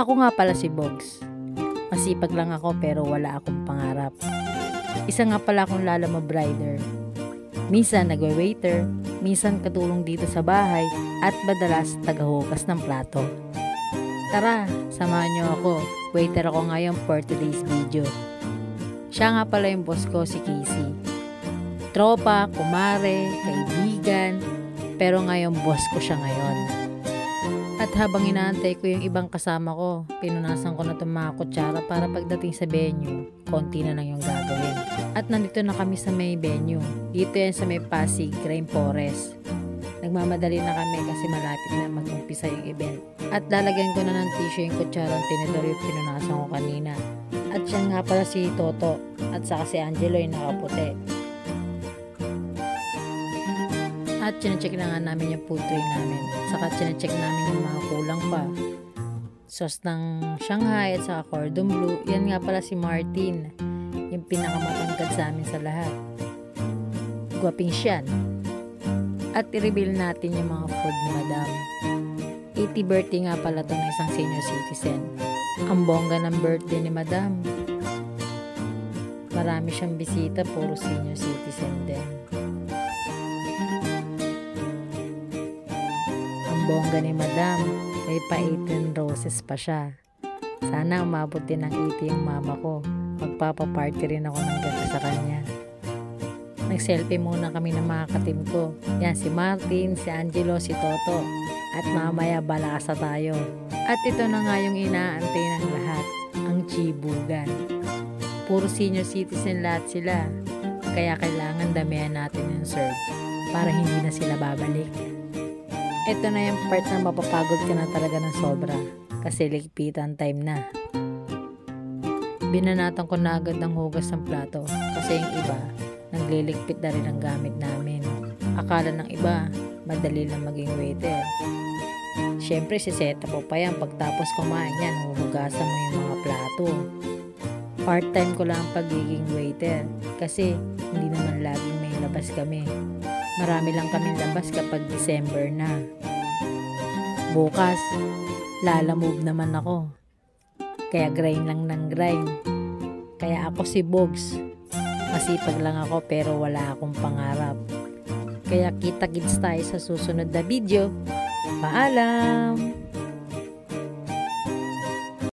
Ako nga pala si Bogs. Masipag lang ako pero wala akong pangarap. Isa nga pala akong lalamob rider. Minsan nagwe-waiter, minsan katulong dito sa bahay at madalas tagahugas ng plato. Tara, samahan niyo ako. Waiter ako ngayon for today's video. Siya nga pala yung boss ko, si Casey. Tropa, kumare, kaibigan, pero ngayon boss ko siya ngayon. At habang inaantay ko yung ibang kasama ko, pinunasan ko na itong mga kutsara para pagdating sa venue, konti na lang yung gagawin. At nandito na kami sa may venue. Dito yan sa may Pasig Rainforest. Nagmamadali na kami kasi malapit na mag-umpisa yung event. At lalagyan ko na ng tissue yung kutsarang tinidor yung pinunasan ko kanina. At siya nga pala si Toto at saka si Angelo yung nakaputi. At chinecheck na nga namin yung food tray namin. Saka chinecheck namin yung mga kulang pa. Sauce ng Shanghai at saka cordon bleu. Yan nga pala si Martin. Yung pinakamatangkad sa amin sa lahat. Guwaping siyan. At i-reveal natin yung mga food ni Madam. 80th birthday nga pala ito ng isang senior citizen. Ang bongga ng birthday ni Madam. Marami siyang bisita, puro senior citizen din. Ang bongga ni Madam, may pa-18 roses pa siya. Sana umabot din ng 80 yung mama ko. Magpapaparty rin ako ng ganda sa kanya. Nag-selfie muna kami ng mga katim ko. Yan, si Martin, si Angelo, si Toto. At mamaya balasa tayo. At ito na nga yung inaantay ng lahat, ang chibugan. Puro senior citizen lahat sila. Kaya kailangan damihan natin yung serve para hindi na sila babalik. Ito na yung part na mapapagod ka na talaga ng sobra kasi ligpitan time na. Binanatan ko na agad ng hugas ng plato kasi yung iba nagliligpit na rin ang gamit namin. Akala ng iba madali lang maging waiter. Siyempre siseta po pa yan pagtapos kumain yan, huhugasan mo yung mga plato. Part-time ko lang ang pagiging waiter kasi hindi naman laging may labas kami. Marami lang kaming labas kapag December na. Bukas, lalamove naman ako. Kaya grind lang ng grind. Kaya ako si Bogs. Masipag lang ako pero wala akong pangarap. Kaya kita-kits tayo sa susunod na video. Paalam!